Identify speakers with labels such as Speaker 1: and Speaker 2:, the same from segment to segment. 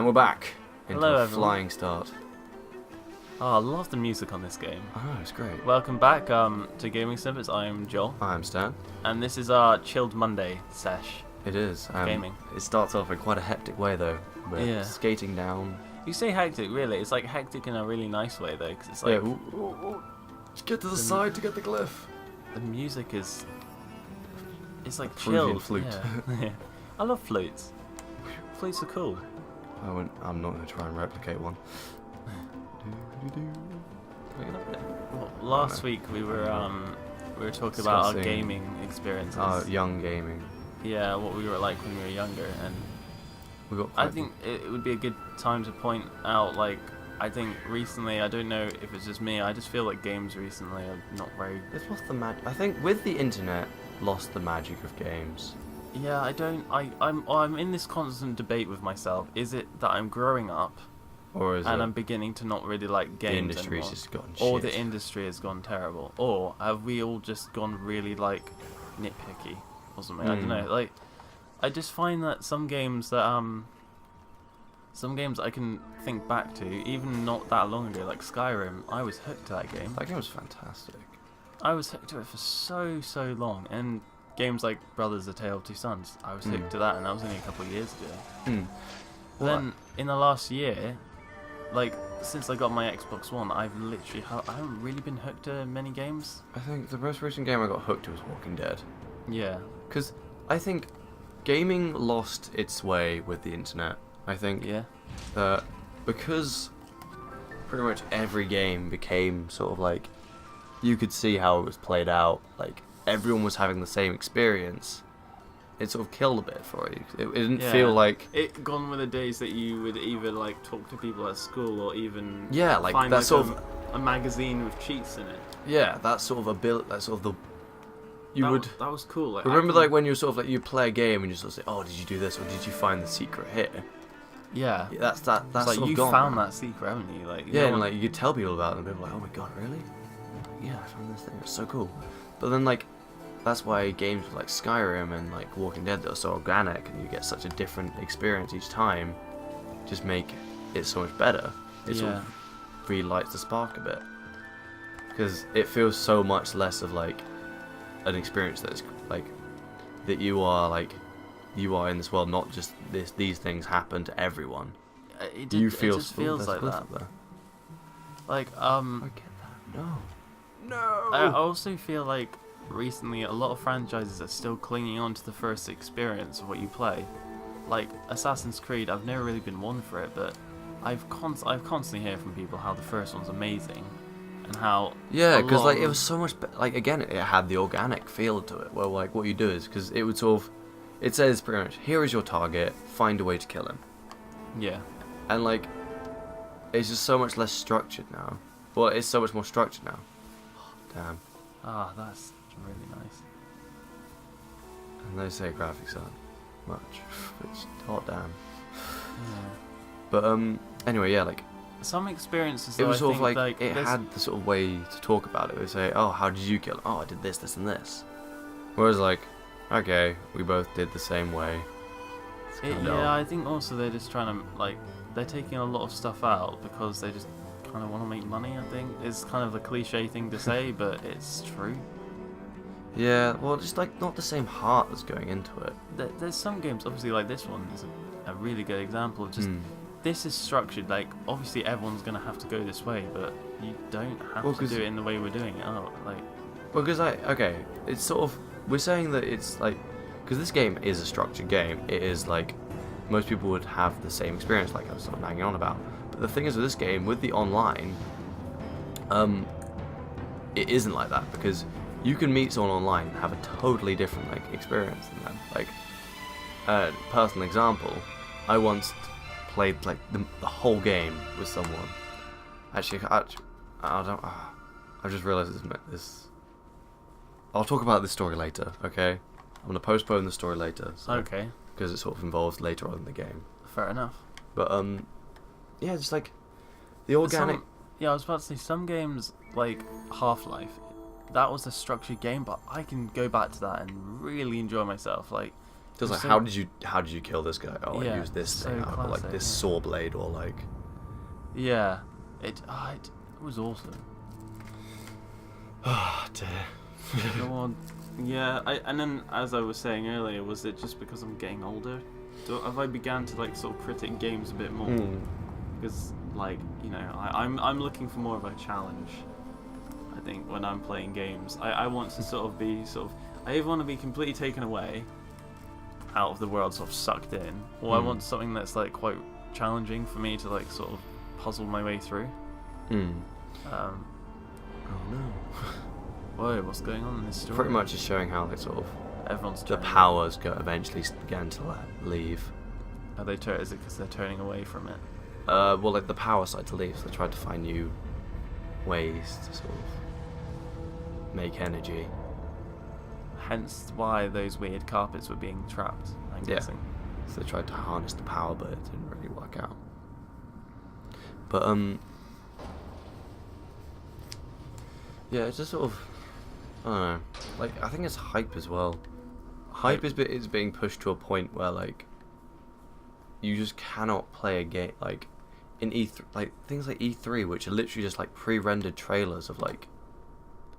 Speaker 1: And we're back into
Speaker 2: Hello,
Speaker 1: a
Speaker 2: everyone.
Speaker 1: flying start.
Speaker 2: Oh, I love the music on this game.
Speaker 1: Oh, it's great.
Speaker 2: Welcome back to Gaming Snippets. I'm Joel,
Speaker 1: I'm Stan.
Speaker 2: and this is our Chilled Monday sesh.
Speaker 1: It is.
Speaker 2: Gaming.
Speaker 1: It starts off in quite a hectic way, though. We're
Speaker 2: Yeah.
Speaker 1: skating down.
Speaker 2: You say hectic, really? It's like hectic in a really nice way, though, because it's like
Speaker 1: Yeah. Ooh. Just get to the side to get the glyph.
Speaker 2: the music is. It's like
Speaker 1: Peruvian
Speaker 2: chilled.
Speaker 1: flute.
Speaker 2: Yeah. I love flutes. Flutes are cool.
Speaker 1: I'm not going to try and replicate one.
Speaker 2: Well, last week we were talking about our
Speaker 1: Discussing
Speaker 2: gaming experiences.
Speaker 1: Young gaming.
Speaker 2: Yeah, what we were like when we were younger, and
Speaker 1: We got.
Speaker 2: I think it would be a good time to point out, like, I think recently, I don't know if it's just me, I just feel like games recently are not very...
Speaker 1: It's lost the magic. I think with the internet, lost the magic of games.
Speaker 2: Yeah, I'm in this constant debate with myself. Is it that I'm growing up
Speaker 1: Or is
Speaker 2: and
Speaker 1: it
Speaker 2: I'm beginning to not really like games
Speaker 1: the industry's
Speaker 2: anymore?
Speaker 1: just gotten
Speaker 2: Or
Speaker 1: shit?
Speaker 2: the industry has gone terrible? Or have we all just gone really, like, nitpicky or something? I don't know. Like, I just find that some games I can think back to, even not that long ago, like Skyrim, I was hooked to that game.
Speaker 1: That game was fantastic.
Speaker 2: I was hooked to it for so long. And games like Brothers: A Tale of Two Sons, I was hooked to that, and that was only a couple of years ago. Then, in the last year, like, since I got my Xbox One, I haven't really been hooked to many games.
Speaker 1: I think the most recent game I got hooked to was Walking Dead.
Speaker 2: Yeah.
Speaker 1: Because I think gaming lost its way with the internet. I think
Speaker 2: Yeah.
Speaker 1: that because pretty much every game became sort of like, you could see how it was played out, like everyone was having the same experience, it sort of killed a bit for you. It didn't feel like...
Speaker 2: It gone with the days that you would either, like, talk to people at school or even
Speaker 1: like
Speaker 2: find
Speaker 1: that
Speaker 2: like
Speaker 1: sort of...
Speaker 2: a magazine with cheats in it.
Speaker 1: Yeah, that sort of that sort of the...
Speaker 2: That was cool. Like,
Speaker 1: Remember, like, when you sort of, like, you play a game and you sort of say, oh, did you do this, or did you find the secret here?
Speaker 2: Yeah.
Speaker 1: That's
Speaker 2: It's like,
Speaker 1: sort of
Speaker 2: you
Speaker 1: gone
Speaker 2: found
Speaker 1: now.
Speaker 2: that secret, haven't you? Like,
Speaker 1: Yeah, and like you could tell people about it, and people were like, "Oh my god, really? Yeah, I found this thing. It's so cool." But then, like, that's why games like Skyrim and like Walking Dead that are so organic, and you get such a different experience each time, just make it so much better. It sort of relights the spark a bit, because it feels so much less of like an experience that's like that you are in this world, not just these things happen to everyone.
Speaker 2: it
Speaker 1: Just
Speaker 2: feels like that.
Speaker 1: There.
Speaker 2: Like,
Speaker 1: I get that. No.
Speaker 2: I also feel like recently a lot of franchises are still clinging on to the first experience of what you play. Like Assassin's Creed, I've never really been one for it, but I've constantly hear from people how the first one's amazing, and how
Speaker 1: because like it was so much like, again, it had the organic feel to it, where like what you do is, because it would sort of, it says pretty much, here is your target, find a way to kill him.
Speaker 2: Yeah.
Speaker 1: And like it's just so much less structured now. Well, it's so much more structured now. Damn.
Speaker 2: Ah, that's really nice.
Speaker 1: And they say graphics aren't much, which hot damn.
Speaker 2: Yeah.
Speaker 1: But anyway, yeah, like
Speaker 2: Some experiences,
Speaker 1: it
Speaker 2: though,
Speaker 1: was
Speaker 2: I
Speaker 1: sort
Speaker 2: think,
Speaker 1: of like it
Speaker 2: there's-
Speaker 1: had the sort of way to talk about it. They say, oh, how did you kill him? Oh, I did this, this, and this. Whereas like, okay, we both did the same way. It's kinda dull.
Speaker 2: Yeah, I think also they're just trying to, like, they're taking a lot of stuff out because they just kind of want to make money, I think. It's kind of a cliche thing to say, but it's true.
Speaker 1: Yeah, well, just like not the same heart that's going into it.
Speaker 2: There's some games, obviously, like this one is a really good example of just, this is structured, like, obviously everyone's going to have to go this way, but you don't have to do it in the way we're doing it. Oh, like...
Speaker 1: Well, because okay, it's sort of, we're saying that it's like, because this game is a structured game, it is like, most people would have the same experience, like I was sort of hanging on about. But the thing is with this game, with the online, it isn't like that, because you can meet someone online and have a totally different like experience than them. Like, personal example, I once played like the whole game with someone. Actually, I don't. I've just realised this. I'll talk about this story later. Okay, I'm gonna postpone the story later. So,
Speaker 2: Okay.
Speaker 1: Because it sort of involves later on in the game.
Speaker 2: Fair enough.
Speaker 1: But yeah, just like the organic.
Speaker 2: Yeah, I was about to say, some games, like Half-Life, that was a structured game, but I can go back to that and really enjoy myself. Like,
Speaker 1: It was like,
Speaker 2: so-
Speaker 1: how did you kill this guy? Oh,
Speaker 2: Yeah,
Speaker 1: I used this
Speaker 2: so
Speaker 1: thing, or like
Speaker 2: classic,
Speaker 1: this
Speaker 2: yeah.
Speaker 1: saw blade, or like.
Speaker 2: Yeah, it was awesome.
Speaker 1: Oh dear.
Speaker 2: Go on. Yeah, and then as I was saying earlier, was it just because I'm getting older? Have I began to like sort of critic games a bit more? Because like, you know, I'm looking for more of a challenge. I think when I'm playing games, I want to sort of be I either want to be completely taken away out of the world, sort of sucked in, or I want something that's like quite challenging for me to like sort of puzzle my way through.
Speaker 1: Oh no.
Speaker 2: Whoa, what's going on in this story?
Speaker 1: Pretty much just showing how like sort of
Speaker 2: Everyone's
Speaker 1: the
Speaker 2: turning
Speaker 1: powers eventually began to leave.
Speaker 2: Are they is it because they're turning away from it?
Speaker 1: Well, like the power side to leave, so they tried to find new ways to sort of make energy.
Speaker 2: Hence why those weird carpets were being trapped, I'm guessing.
Speaker 1: So they tried to harness the power, but it didn't really work out. But yeah, it's just sort of, I don't know. Like, I think it's hype as well. Hype is being pushed to a point where like you just cannot play a game like in E3, like things like E3, which are literally just like pre-rendered trailers of like.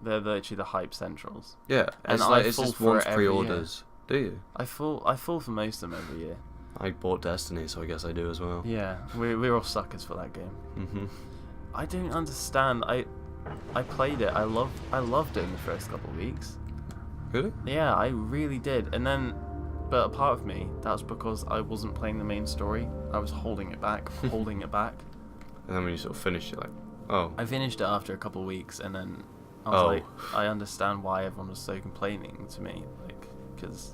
Speaker 2: They're literally the hype centrals.
Speaker 1: Yeah,
Speaker 2: And
Speaker 1: it's like
Speaker 2: I
Speaker 1: it's
Speaker 2: fall
Speaker 1: just
Speaker 2: for
Speaker 1: once
Speaker 2: it every year.
Speaker 1: pre-orders. Do you?
Speaker 2: I fall for most of them every year.
Speaker 1: I bought Destiny, so I guess I do as well.
Speaker 2: Yeah, we're all suckers for that game.
Speaker 1: Mhm.
Speaker 2: I don't understand. I played it. I loved it in the first couple of weeks.
Speaker 1: Really?
Speaker 2: Yeah, I really did. And then, but a part of me, that was because I wasn't playing the main story. I was holding it back, holding it back.
Speaker 1: And then when you sort of finished it, like, oh.
Speaker 2: I finished it after a couple of weeks, and then I was like, I understand why everyone was so complaining to me, like, because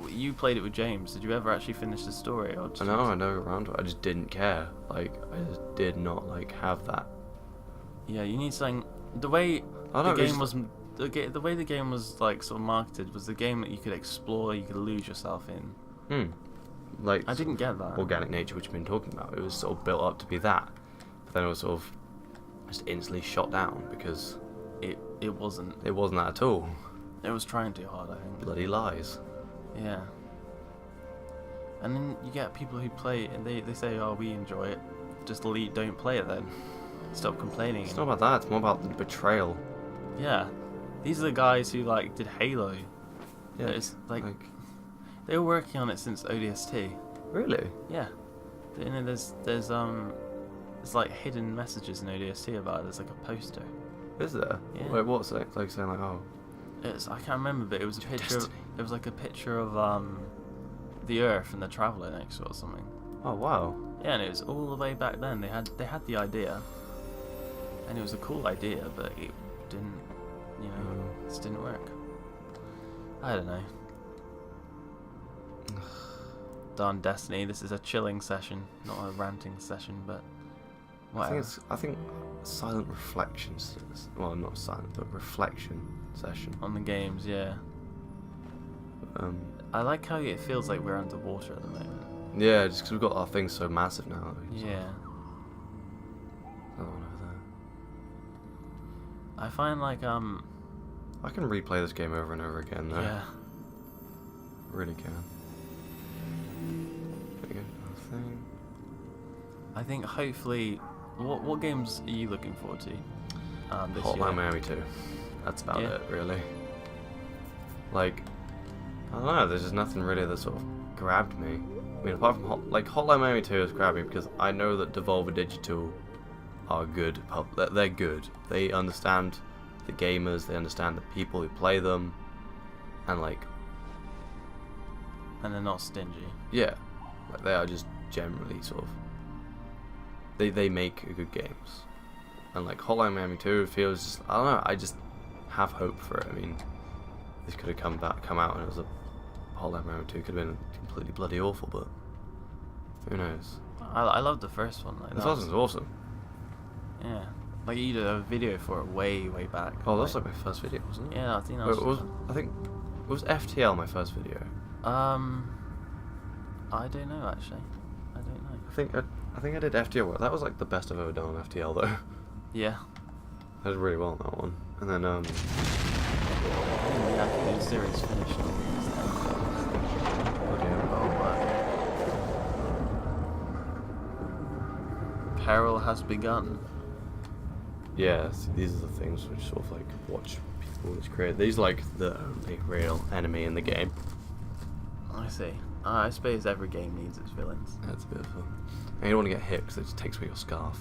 Speaker 2: you played it with James. Did you ever actually finish the story? Or just
Speaker 1: I know around it. I just didn't care. Like, I just did not like have that.
Speaker 2: Yeah, you need something. The way
Speaker 1: I
Speaker 2: the
Speaker 1: don't know,
Speaker 2: game was, the way the game was like sort of marketed was the game that you could explore, you could lose yourself in.
Speaker 1: Like,
Speaker 2: I didn't get that.
Speaker 1: Organic nature, which you've been talking about. It was sort of built up to be that, but then it was sort of just instantly shot down because
Speaker 2: it wasn't.
Speaker 1: it wasn't that at all.
Speaker 2: It was trying too hard, I think.
Speaker 1: Bloody lies.
Speaker 2: Yeah. And then you get people who play and they say, oh, we enjoy it. Just don't play it then. Stop complaining.
Speaker 1: It's not about that. It's more about the betrayal.
Speaker 2: Yeah. These are the guys who like did Halo.
Speaker 1: Yeah.
Speaker 2: It's like they were working on it since ODST.
Speaker 1: Really?
Speaker 2: Yeah. You know, there's like hidden messages in ODST about it. There's like a poster.
Speaker 1: Is there?
Speaker 2: Yeah.
Speaker 1: Wait, what's it? Like saying like, oh.
Speaker 2: I can't remember, but it was a picture.
Speaker 1: Destiny.
Speaker 2: It was like a picture of the Earth and the Traveler next to it or something.
Speaker 1: Oh wow.
Speaker 2: Yeah, and it was all the way back then. They had the idea, and it was a cool idea, but it didn't, you know, it just didn't work. I don't know. Darn Destiny. This is a chilling session, not a ranting session, but whatever.
Speaker 1: I think silent reflections. Well, not silent, but reflection session.
Speaker 2: On the games, yeah. I like how it feels like we're underwater at the moment.
Speaker 1: Yeah, just because we've got our things so massive now.
Speaker 2: Yeah.
Speaker 1: I don't know
Speaker 2: I find like
Speaker 1: I can replay this game over and over again though.
Speaker 2: yeah.
Speaker 1: I really can. There you go, another thing.
Speaker 2: I think hopefully, what games are you looking forward to this
Speaker 1: Hotline
Speaker 2: year?
Speaker 1: Miami 2. That's about
Speaker 2: Yeah.
Speaker 1: it, really. Like, I don't know, there's just nothing really that sort of grabbed me. I mean, apart from Hotline Miami 2 has grabbed me because I know that Devolver Digital are good. They're good. They understand the gamers, they understand the people who play them, and like,
Speaker 2: And they're not stingy.
Speaker 1: yeah, like they are just generally sort of, they make good games. And like Hotline Miami 2 feels just, I don't know, I just have hope for it. I mean, this could have come out and it was a Hotline Miami 2 could have been completely bloody awful, but who knows?
Speaker 2: I love the first one. Like,
Speaker 1: The
Speaker 2: that
Speaker 1: first
Speaker 2: was-
Speaker 1: one's awesome.
Speaker 2: Yeah. Like you did a video for it way back.
Speaker 1: Oh, that was like my first video, wasn't it?
Speaker 2: Yeah, I think that
Speaker 1: Wait,
Speaker 2: was.
Speaker 1: I think it was FTL my first video.
Speaker 2: I don't know actually. I don't know.
Speaker 1: I think I did FTL. That was like the best I've ever done on FTL though.
Speaker 2: Yeah.
Speaker 1: I did really well on that one. And then
Speaker 2: Yeah, I think the series finished. peril has begun.
Speaker 1: Yeah, these are the things which sort of like watch people which create. These are like the only real enemy in the game.
Speaker 2: I see. I suppose every game needs its villains.
Speaker 1: That's a bit of fun. And you don't want to get hit because it just takes away your scarf.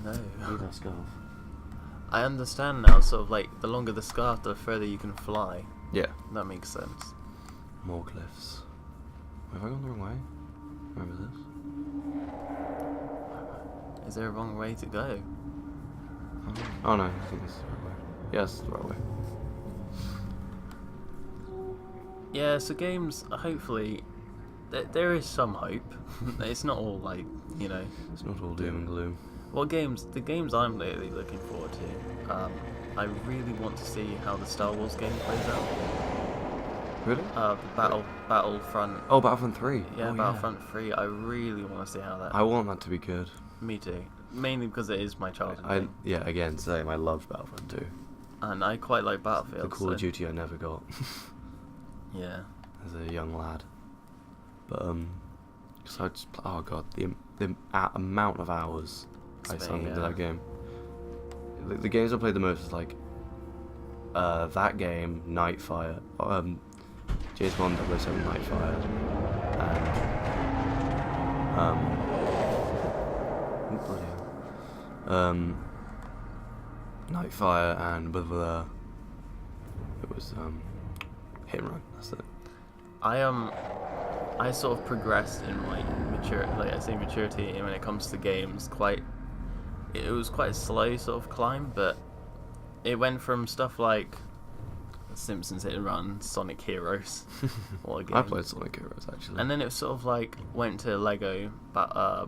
Speaker 2: No.
Speaker 1: Need that scarf.
Speaker 2: I understand now, sort of like, the longer the scarf, the further you can fly.
Speaker 1: Yeah.
Speaker 2: That makes sense.
Speaker 1: More cliffs. Have I gone the wrong way? Remember this?
Speaker 2: Is there a wrong way to go?
Speaker 1: Oh no, I think this is the right way. Yes, it's the right way.
Speaker 2: Yeah, so games, hopefully, there is some hope. It's not all like, you know.
Speaker 1: It's not all doom and gloom.
Speaker 2: The games I'm lately looking forward to, I really want to see how the Star Wars game plays out.
Speaker 1: Really?
Speaker 2: The Battlefront.
Speaker 1: Oh, Battlefront 3.
Speaker 2: Yeah,
Speaker 1: oh,
Speaker 2: Battlefront 3. I really want to see how that.
Speaker 1: I want that to be good.
Speaker 2: Me too. Mainly because it is my childhood game.
Speaker 1: Yeah, again, same. I loved Battlefront 2.
Speaker 2: And I quite like Battlefield.
Speaker 1: The Call of Duty I never got.
Speaker 2: Yeah.
Speaker 1: As a young lad. But, because I just, oh god, the amount of hours I sunk into that game. The games I played the most is like, that game, Nightfire, James Bond 007 Nightfire, and, oh, bloody hell. Nightfire and blah, blah, blah. It was, Hit and Run, that's it.
Speaker 2: I sort of progressed in my maturity when it comes to games. It was quite a slow sort of climb, but it went from stuff like Simpsons Hit and Run, Sonic Heroes. What a game.
Speaker 1: I played Sonic Heroes actually.
Speaker 2: And then it sort of like went to Lego, but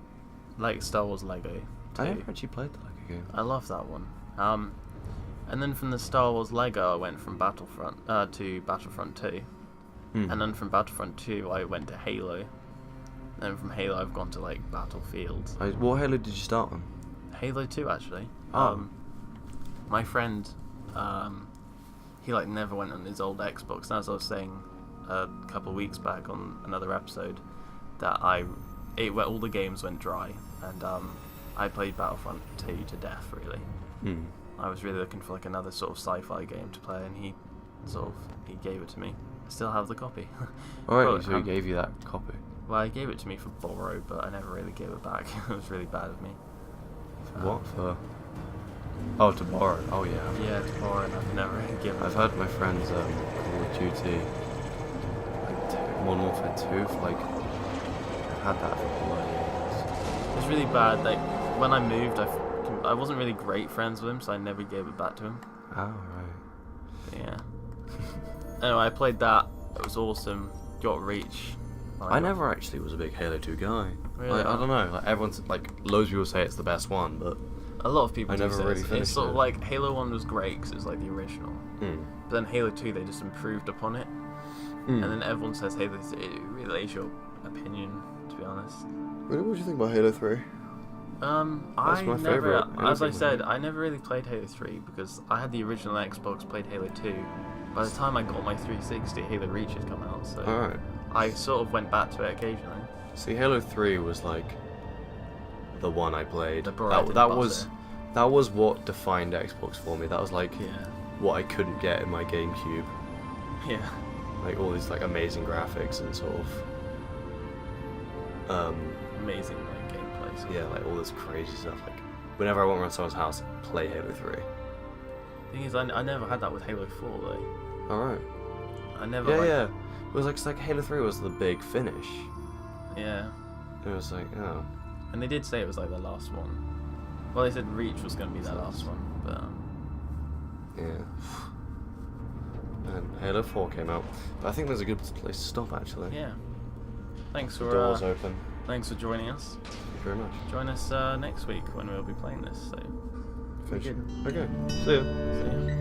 Speaker 2: like Star Wars Lego too.
Speaker 1: I never actually played the Lego game.
Speaker 2: I love that one. And then from the Star Wars Lego, I went from Battlefront to Battlefront 2. And then from Battlefront 2, I went to Halo. Then from Halo, I've gone to like Battlefield.
Speaker 1: What Halo did you start on?
Speaker 2: Halo 2, actually.
Speaker 1: Oh.
Speaker 2: My friend, he like never went on his old Xbox. And as I was saying a couple of weeks back on another episode, that where all the games went dry, and I played Battlefront 2 to death, really. I was really looking for like another sort of sci-fi game to play, and he gave it to me. I still have the copy.
Speaker 1: Alright, so he gave you that copy?
Speaker 2: Well, he gave it to me for borrow, but I never really gave it back. It was really bad of me.
Speaker 1: What for? Oh, to borrow. Oh yeah.
Speaker 2: Yeah, to borrow, and I've never really given it
Speaker 1: I've
Speaker 2: back.
Speaker 1: heard my friends Call of Duty, like Modern Warfare 2, for like, I've had that for bloody ages.
Speaker 2: It's really bad. Like when I moved, I wasn't really great friends with him, so I never gave it back to him.
Speaker 1: Oh right.
Speaker 2: But yeah. Anyway, I played that. It was awesome. Got Reach.
Speaker 1: I never actually was a big Halo 2 guy.
Speaker 2: Really?
Speaker 1: Like, I don't know. Like everyone's like, loads of people say it's the best one, but
Speaker 2: a lot of people.
Speaker 1: I
Speaker 2: do
Speaker 1: never
Speaker 2: say
Speaker 1: really
Speaker 2: it's
Speaker 1: finished
Speaker 2: sort of
Speaker 1: it.
Speaker 2: like Halo 1 was great because it was like the original. But then Halo 2 they just improved upon it. And then everyone says Halo 3. It really is your opinion, to be honest.
Speaker 1: What do you think about Halo 3?
Speaker 2: I
Speaker 1: my
Speaker 2: never,
Speaker 1: favourite
Speaker 2: as I
Speaker 1: Halo
Speaker 2: said,
Speaker 1: game.
Speaker 2: I never really played Halo 3 because I had the original Xbox, played Halo 2. By the time I got my 360, Halo Reach had come out, so
Speaker 1: Alright.
Speaker 2: I sort of went back to it occasionally.
Speaker 1: See, Halo 3 was like the one I played.
Speaker 2: The bread
Speaker 1: That
Speaker 2: and
Speaker 1: was what defined Xbox for me. That was like what I couldn't get in my GameCube.
Speaker 2: Yeah.
Speaker 1: Like all these like amazing graphics and sort of
Speaker 2: Amazing like gameplay. So.
Speaker 1: yeah, like all this crazy stuff. Like whenever I went around someone's house, I'd play Halo 3.
Speaker 2: Thing is, I never had that with Halo 4 though.
Speaker 1: Alright.
Speaker 2: I never.
Speaker 1: Yeah. It was like, it's like Halo 3 was the big finish.
Speaker 2: Yeah.
Speaker 1: It was like, oh.
Speaker 2: And they did say it was like the last one. Well, they said Reach was going to be that last one, but
Speaker 1: Yeah. And Halo 4 came out. But I think there's a good place to stop actually.
Speaker 2: yeah. Thanks
Speaker 1: The
Speaker 2: for
Speaker 1: door's open.
Speaker 2: thanks for joining us.
Speaker 1: Thank you very much.
Speaker 2: Join us next week when we'll be playing this. So
Speaker 1: Finish.
Speaker 2: good.
Speaker 1: Okay. See ya.
Speaker 2: See ya.